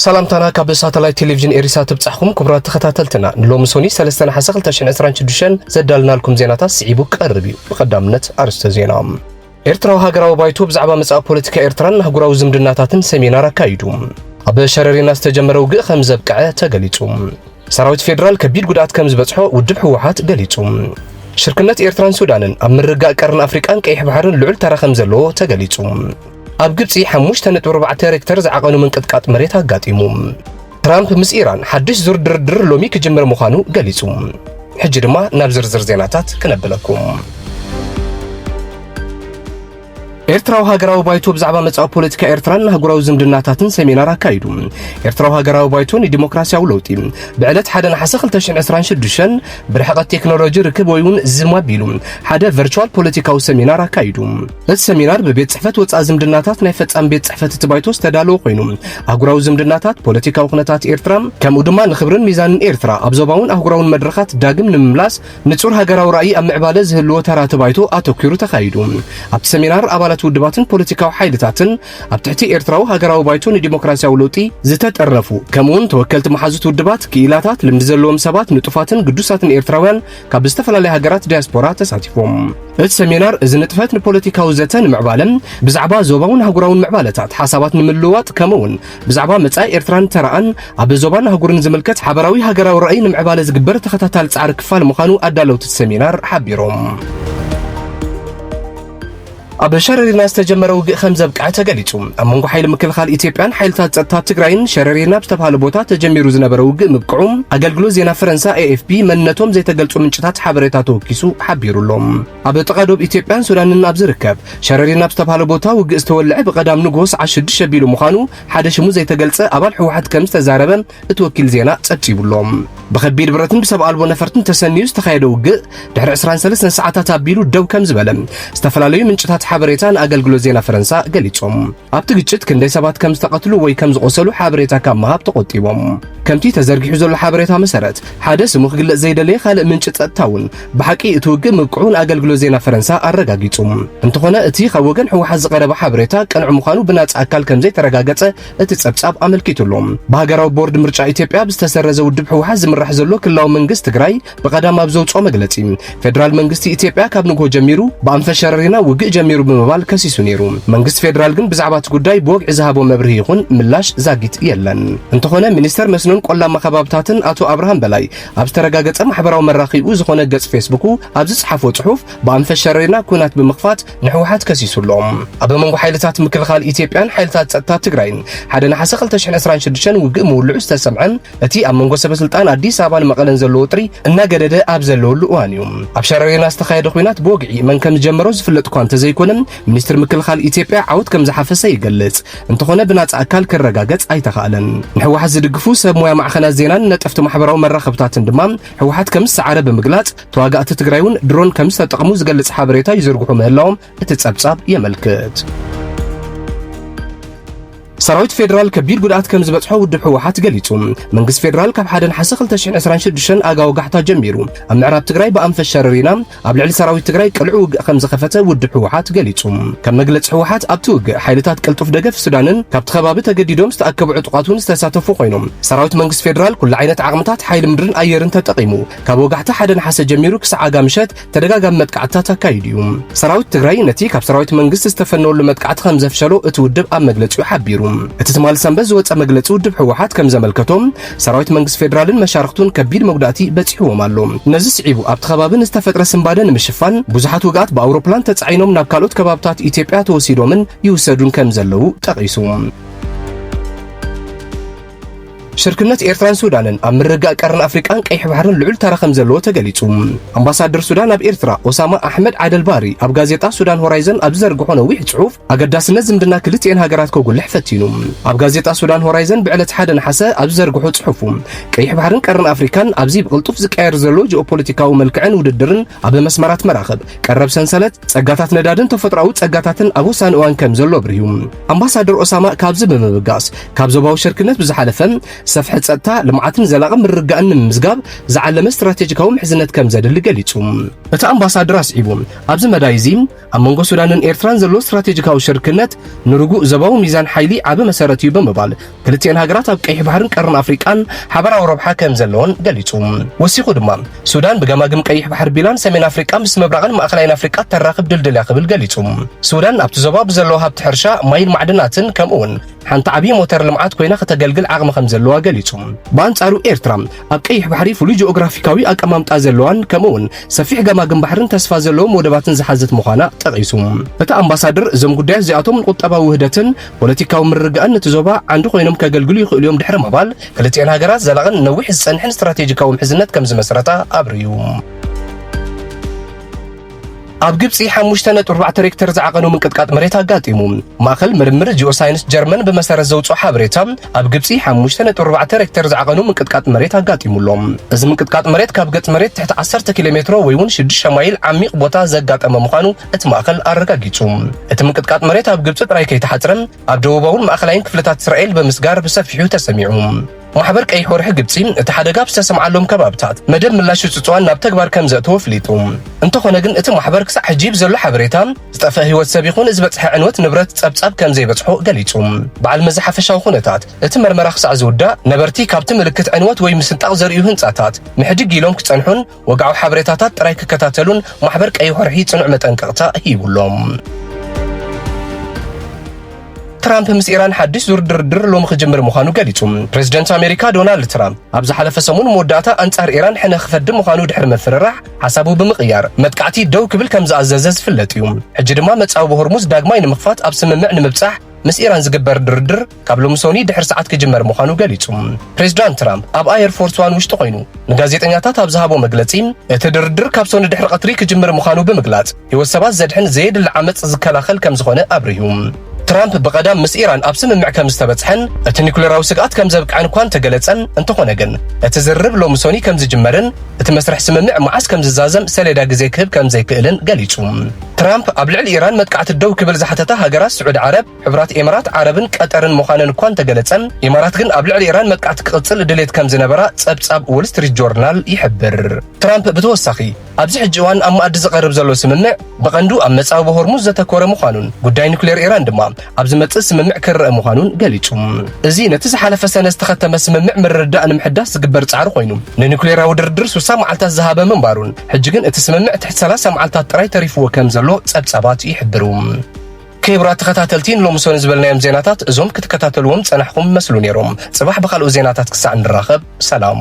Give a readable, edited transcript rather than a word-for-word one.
سلامتنا كاب ساتلايت تلفزيون إرسال تبصحكم كبرات تختاتلتنا نلوم سوني 3 حسق 2026 زدالنا لكم زينات سعيبو قربيو بقدامنت أرست زينام ኤርትራው ሀገራው ባይቶ ብዛዕባ መጻእ ፖለቲካ ኤርትራን ሀገራው ዝምድናታትን ሰሜናር አካይዱ አበ ሸረሪና ዝተጀመረው ግ ከም ዘብቀዐ ተገሊጹ ሰራዊት ፌደራል ከቢድ ጉዳት ከም ዝበጽሖ ውድብ ህወሓት ገሊጹ ሽርክነት ኤርትራን ሱዳንን ኣብ ምርጋእ ቀርን አፍሪካን ቀይሕ ባህርን ልዑል ተራ ከም ዘለዎ ተገሊጹ ኣብ ግብጺ 5.4 ሬክተር ዝዓቐኑ መንቀጥቀጥ መሬት አጋጢሙ ትራምፕ ምስ ኢራን ሓድሽ ዙር ድርድር ሎሚ ክጅምር ምዃኑ ገሊጹ ሕጂ ድማ ናብ ዝርዝር ዜናታት ክነብለኩም ኤርትራው ሀገራው ባይቶ ብዛዕባ መጻእ ፖለቲካ ኤርትራን ሀገራው ዝምድናታትን ሰሜናር አካይዱ ኤርትራው ሀገራው ባይቶን ዲሞክራሲያዊ ለውጢ በዕለት 1 ነሐሴ 2026 ብርሕቀት ቴክኖሎጂ ርክብ ወይውን ዝማቢሉ ሓደ ቨርቹዋል ፖለቲካዊ ሰሜናር አካይዱ እቲ ሰሜናር በቤት ጽሕፈት ወጻእ ዝምድናታት ናይ ፈጻም ቤት ጽሕፈት እቲ ባይቶ ዝተዳለወ ኮይኑ ሀገራው ዝምድናታት ፖለቲካዊ ኩነታት ኤርትራ ከምኡ ድማ ንኽብርን ሚዛንን ኤርትራ ኣብ ዞባውን ሀገራውን መድረኻት ዳግም ንምምላስ ንጹር ሀገራዊ ራእይ ኣብ ምዕባለ ዝህልዎ ተራት ባይቶ አተኪሩ ተካይዱ ኣብ ሰሜናር አባላት ውድባትን ፖለቲካዊ ሓይልታትን ኣብ ትሕቲ ኤርትራው ሀገራዊ ባይቶን ዲሞክራሲያዊ ለውጢ ዝተጠረፉ ከምኡን ተወከልቲ መሓዙት ውድባት ክኢላታት ልምዲ ዘለዎም ሰባት ንጡፋትን ግዱሳትን ኤርትራውያን ካብ ዝተፈላለዩ ሃገራት ዲያስፖራ ተሳቲፎም እቲ ሰሜናር እዚ ንጥፈት ንፖለቲካዊ ዘተ ንምዕባለን ብዛዕባ ዞባውን ሀገራውን ምዕባለታት ሓሳባት ንምልውዋጥ ከምኡን ብዛዕባ መጻኢ ኤርትራን ተራእን ኣብ ዞባን ሀገርን ዝምልከት ሓበራዊ ሀገራዊ ራእይ ንምዕባለ ዝግበር ተኸታታሊ ጻዕሪ ክፋል ምዃኑ ኣዳለውቲ ሰሜናር ሓቢሮም ኣብ ሸረሪና ዝተጀመረው ግ ከም ዘብቀዐ ተገሊጹ ኣብ መንጎ ሓይሊ ምክልኻል ኢትዮጵያን ሓይልታት ጸጥታ ትግራይን ሸረሪና ብዝተባሃለ ቦታ ተጀሚሩ ዝነበረው ግ ምብቅዑ ኣገልግሎት ዜና ፈረንሳ AFP መንነቶም ዘይተገልጹ ምንጭታት ሓበሬታ ተወኪሱ ሓቢሩሎም ኣብ ጥቃዶብ ኢትዮጵያን ሱዳንን ኣብ ዝርከብ ሸረሪና ብዝተባሃለ ቦታ ውግእ ዝተወልዐ ብቀዳም ንጉስ 6 ሸቢሉ ምዃኑ ሓደ ሽሙ ዘይተገልጸ ኣባል ህወሓት ከም ዝተዛረበ እቲ ወኪል ዜና ጸብጺቡሎም ብከቢድ ብረትን ብሰብ ኣልቦ ነፈርትን ተሰኒዩ ዝተኻየደው ግ ድሕሪ 23 ሰዓታት ኣቢሉ ደው ከም ዝበለ ዝተፈላለዩ ምንጭታት ሓበሬታን ኣገልግሎት ዜና ፈረንሳ ገሊጾም ኣብቲ ግጭት ክንደይ ሰባት ከም ዝተቀትሉ ወይ ከም ዝቆሰሉ ሓበሬታ ካብ መሃብ ተቆጢቦም ከምቲ ተዘርጊሑ ዘሎ ሓበሬታ መሰረት ሓደ ስሙ ክግለጽ ዘይደለየ ካልእ ምንጭ ጸጥታውን ብሓቂ እቲ ውግእ ምብቅዑን ኣገልግሎት ዜና ፈረንሳ ኣረጋጊጹ እንተኾነ እቲ ካብ ወገን ህወሓት ዝቐረበ ሓበሬታ ቀንዑ ምዃኑ ብናጽ ኣካል ከም ዘይተረጋገጸ እቲ ጸብጻብ ኣመልኪቱሎም ብሃገራዊ ቦርድ ምርጫ ኢትዮጵያ ብዝተሰረዘ ውድብ ህወሓት ዝምራሕ ዘሎ ክልላዊ መንግስቲ ትግራይ ብቀዳም ኣብ ዘውፅኦ መግለጺ ፌደራል መንግስቲ ኢትዮጵያ ካብ ንግሆ ጀሚሩ ብኣንፈት ሸረሪና ውግእ ጀሚሩ በመባል ከሲሱ ነይሩ መንግስት ፌደራል ግን ብዛዕባ እቲ ጉዳይ ብወግዒ ዝሃቦ መብርሂ ይኹን ምላሽ ዛጊት የለን እንተኾነ ሚኒስተር መስኖን ቆላማ ከባብታትን አቶ አብርሃም በላይ ኣብ ዝተረጋገጸ ማሕበራዊ መራኺኡ ዝኾነ ገጽ ፌስቡክ ኣብ ዝጽሓፎ ጽሑፍ ብኣንፈት ሸረሪና ኩናት ብምኽፋት ንሕወሓት ከሲሱሎም ኣብ መንጎ ሓይልታት ምክልኻል ኢትዮጵያን ሓይልታት ጸጥታ ትግራይን 1 ነሐሴ 2026 ውግእ ምውልዑ ዝተሰምዐ እቲ ኣብ መንጎ ሰበስልጣን ኣዲስ ኣበባን መቐለን ዘሎ ውጥሪ እናገደደ ኣብ ዘለውሉ እዋን እዩ ኣብ ሸረሪና ዝተኻየደ ኩናት ብወግዒ መን ከም ዝጀመሮ ዝፍለጥ እኳ እንተዘይኮነ ሚኒስትር ምክልኻል ኢትዮጵያ ዓወት ከም ዝሓፈሰ ይገልጽ እንተኾነ ብናጽ ኣካል ክረጋገጽ ኣይተኻለን ንሕወሓት ዝድግፉ ሰብ ሞያ ማዕኸናት ዜናን ነጠፍቲ ማሕበራዊ መራኸብታትን ድማ ሕወሓት ከም ዝሰዓረ ብምግላጽ ተዋጋእቲ ትግራይውን ድሮን ከም ዝተጠቕሙ ዝገልጽ ሓበሬታ ይዝርግሑ ምህላዎም እቲ ጸብጻብ የመልክት ሰራዊት ፌደራል ከቢድ ጉዳት ከም ዝበጽሖ ውድብ ህወሓት ገሊጹ መንግስት ፌደራል ካብ 1 ነሐሴ 2026 ኣጋው ጋሕታ ጀሚሩ ኣብ ምዕራብ ትግራይ ብኣንፈት ሸረሪና ኣብ ልዕሊ ሰራዊት ትግራይ ቅልዑ ውግእ ከም ዝኸፈተ ውድብ ህወሓት ገሊጹ ከም መግለጺ ህወሓት ኣብቲ ውግእ ሓይልታት ቅልጡፍ ደገፍ ሱዳንን ካብቲ ከባቢ ተገዲዶም ዝተኣከቡ ዕጡቃትን ዝተሳተፉ ኮይኖም ሰራዊት መንግስት ፌደራል ኩሉ ዓይነት ዓቕምታት ሓይሊ ምድርን ኣየርን ተጠቒሙ ካብ ወጋሕታ 1 ነሐሴ ጀሚሩ ክሳዕ ኣጋምሸት ተደጋጋሚ መጥቃዕትታት ኣካይዱ እዩ ሰራዊት ትግራይ ነቲ ካብ ሰራዊት መንግስት ዝተፈነወሉ መጥቃዕቲ ከም ዘፍሸሎ እቲ ውድብ ኣብ መግለጺኡ ሓቢሩ እቲ ትማል ሰንበዝ ዝወፀ መግለጺ ውድብ ህወሓት ከም ዘመልከቶም ሰራዊት መንግስት ፌደራልን መሻርክቱን ከቢድ መጉዳእቲ በጽሕዎም ኣሎ ነዚ ስዒቡ ኣብቲ ከባቢ ዝተፈጥረ ስምባደ ንምሽፋን ብዙሓት ውግኣት ብኣውሮፕላን ተጻዒኖም ናብ ካልኦት ከባብታት ኢትዮጵያ ተወሲዶምን ይውሰዱን ከም ዘለዉ ጠቒሱ ሽርክነት ኤርትራን ሱዳንን ኣብ ምርጋእ ቀርን አፍሪካን ቀይሕ ባህርን ልዑል ተራ ከም ዘለዎ ተገሊጹ ኣምባሳደር ሱዳን ኣብ ኤርትራ ኦሳማ ኣሕመድ ዓደልባሪ ኣብ ጋዜጣ ሱዳን ሆራይዘን ኣብ ዘርግሖ ነዊሕ ጽሑፍ ኣገዳስነት ዝምድና ክልቲአን ሃገራት ከጉልሕ ፈቲኑ ኣብ ጋዜጣ ሱዳን ሆራይዘን ብዕለት 1 ነሐሴ ኣብ ዘርግሖ ጽሑፉ ቀይሕ ባህርን ቀርን አፍሪካን ኣብዚ ብቅልጡፍ ዝቀየር ዘሎ ጂኦፖለቲካዊ መልክዕን ውድድርን ኣብ መስመራት መራኸብ ቀረብ ሰንሰለት ጸጋታት ነዳድን ተፈጥሮአዊ ጸጋታትን ኣብ ወሳኒ እዋን ከም ዘሎ ብርሂዩ ኣምባሳደር ኦሳማ ካብዚ ብምብጋስ ካብ ዞባዊ ሽርክነት ብዝሓለፈ ሰፍሕ ጸጥታ ልምዓትን ዘላቕን ምርግጋእን ንምዝጋብ ዝዓለመ ስትራቴጂካዊ ምሕዝነት ከም ዘድሊ ገሊጹ እቲ ኣምባሳደር ኣስዒቡ ኣብዚ መዳይ እዚ ኣብ መንጎ ሱዳንን ኤርትራን ዘሎ ስትራቴጂካዊ ሽርክነት ንርጉእ ዞባዊ ሚዛን ሓይሊ ዓቢ መሰረት እዩ ብምባል ክልቲአን ሃገራት ኣብ ቀይሕ ባሕርን ቀርን ኣፍሪቃን ሓበራዊ ረብሓ ከም ዘለዎን ገሊጹ ወሲኹ ድማ ሱዳን ብገማግም ቀይሕ ባሕር ቢላን ሰሜን ኣፍሪቃ ምስ ምብራቕን ማእኸላይን ኣፍሪቃ ተራኽብ ድልድል ክብል ገሊጹ ሱዳን ኣብቲ ዞባ ብዘለዎ ሃብቲ ሕርሻ ማይን ማዕድናትን ከምኡውን ሓንቲ ዓብዪ ሞተር ልምዓት ኮይና ከተገልግል ዓቕሚ ከም ዘለዋ ገሊጹ ብኣንጻሩ ኤርትራ ኣብ ቀይሕ ባሕሪ ፍሉይ ጂኦግራፊካዊ ኣቀማምጣ ዘለዋን ከምኡውን ሰፊሕ ገማግም ባሕርን ተስፋ ዘለዎም ወደባትን ዝሓዘት ምዃና ጠቒሱ እቲ ኣምባሳደር እዞም ጉዳያት እዚኣቶም ንቁጠባዊ ውህደትን ፖለቲካዊ ምርግጋእን ነቲ ዞባ ዓንዲ ኮይኖም ከገልግሉ ይኽእሉ እዮም ድሕሪ ምባል ክልቲአን ሃገራት ዘላቕን ነዊሕ ዝጸንሕን ስትራቴጂካዊ ምሕዝነት ከም ዝመስረታ ኣብርዩ ኣብ ግብፂ 5.4 ሬክተር ዝዓቐኑ ምንቅጥቃጥ መሬት ኣጋጢሙ ማእኸል ምርምር ጂኦሳይንስ ጀርመን ብመሰረት ዘውፅኦ ሓበሬታ ኣብ ግብፂ 5.4 ሬክተር ዝዓቐኑ ምንቅጥቃጥ መሬት ኣጋጢሙሎም እዚ ምንቅጥቃጥ መሬት ካብ ገጽ መሬት ትሕቲ 10 ኪሎ ሜትሮ ወይ እውን 6 ማይል ዓሚቕ ቦታ ዘጋጠመ ምዃኑ እቲ ማእኸል ኣረጋጊጹ እቲ ምንቅጥቃጥ መሬት ኣብ ግብፂ ጥራይ ከይተሓጽረን ኣብ ደቡባውን ማእኸላይን ክፍልታት እስራኤል ብምስጋር ብሰፊሑ ተሰሚዑ ማሕበር ቀይሕ ወርሒ ግብፂ እቲ ሓደጋ ብዝተሰምዓሎም ከባብታት መደብ ምላሽ ፅፅዋን ናብ ተግባር ከም ዘእተወ ፍሊጡ እንተኾነ ግን እቲ ማሕበር ክሳዕ ሕጂ ብዘሎ ሓበሬታ ዝጠፍአ ህይወት ሰብ ይኹን ዝበፅሐ ዕንወት ንብረት ፀብጻብ ከም ዘይበፅሖ ገሊጹ በዓል መዚ ሓፈሻዊ ኩነታት እቲ መርመራ ክሳዕ ዝውዳእ ነበርቲ ካብቲ ምልክት ዕንወት ወይ ምስንጣቕ ዘርእዩ ህንፃታት ምሕድግ ኢሎም ክፀንሑን ወግዓዊ ሓበሬታታት ጥራይ ክከታተሉን ማሕበር ቀይሕ ወርሒ ጽኑዕ መጠንቀቕታ ሂቡሎም ትራምፕ ምስ ኢራን ሓድሽ ዙር ድርድር ሎሚ ክጅምር ምዃኑ ገሊጹ ፕሬዚደንት ኣሜሪካ ዶናልድ ትራምፕ ኣብ ዝሓለፈ ሰሙን መወዳእታ ኣንጻር ኢራን ሕነ ክፈድም ምዃኑ ድሕሪ መፍርራሕ ሓሳቡ ብምቕያር መጥቃዕቲ ደው ክብል ከም ዝኣዘዘ ዝፍለጥ እዩ ሕጂ ድማ መጻወ ሆርሙዝ ዳግማይ ንምኽፋት ኣብ ስምምዕ ንምብጻሕ ምስ ኢራን ዝግበር ድርድር ካብ ሎሚ ሶኒ ድሕሪ ሰዓት ክጅመር ምዃኑ ገሊጹ ፕሬዚደንት ትራምፕ ኣብ ኣየር ፎርስ ዋን ውሽጢ ኮይኑ ንጋዜጠኛታት ኣብ ዝሃቦ መግለጺ እቲ ድርድር ካብ ሶኒ ድሕሪ ቀትሪ ክጅመር ምዃኑ ብምግላጽ ህይወት ሰባት ዘድሕን ዘየድሊ ዓመፅ ዝከላኸል ከም ዝኾነ ኣብርዩ ትራምፕ በቀዳም ምስ ኢራን ኣብ ስምምዕ ከም ዝተበጽሐን እቲ ኒኩሌራዊ ስግኣት ከም ዘብቅዐን እኳን ተገለጸን እንተኾነ ግን እቲ ዝርብ ሎሚ ሶኒ ከም ዝጅመርን እቲ መስርሕ ስምምዕ መዓስ ከም ዝዛዘም ሰሌዳ ግዜ ክህብ ከም ዘይክእልን ገሊጹ ትራምፕ ኣብ ልዕሊ ኢራን መጥቃዕቲ ደው ክብል ዝሓተታ ሃገራት ስዑድ ዓረብ ሕብራት ኤምራት ዓረብን ቀጠርን ምዃነን እኳን ተገለጸን ኤምራት ግን ኣብ ልዕሊ ኢራን መጥቃዕቲ ክቕጽል ድሌት ከም ዝነበራ ጸብጻብ ዎል ስትሪት ጆርናል ይሕብር ትራምፕ ብተወሳኺ ኣብዚ ሕጂ እዋን ኣብ ማእዲ ዝቐርብ ዘሎ ስምምዕ ብቐንዱ ኣብ መጻወ ሆርሙዝ ዘተኮረ ምዃኑን ጉዳይ ኒኩሌር ኢራን ድማ ኣብ ዝመጽእ ስምምዕ ክርአ ምዃኑን ገሊጹ እዚ ነቲ ዝሓለፈ ሰነ ዝተኸተመ ስምምዕ ምርድዳእ ንምሕዳስ ዝግበር ጻዕሪ ኮይኑ ንኒኩሌራዊ ድርድር 60 መዓልታት ዝሃበ ምንባሩን ሕጂ ግን እቲ ስምምዕ ትሕቲ 30 መዓልታት ጥራይ ተሪፍዎ ከም ዘሎ ጸብጻባት ይሕብሩ ክቡራት ተኸታተልቲ ሎሚ ሶኒ ዝበልናዮም ዜናታት እዞም ክትከታተልዎም ጸናሕኩም መስሉ ነይሮም ጽባሕ ብኻልኦ ዜናታት ክሳዕ እንራኸብ ሰላም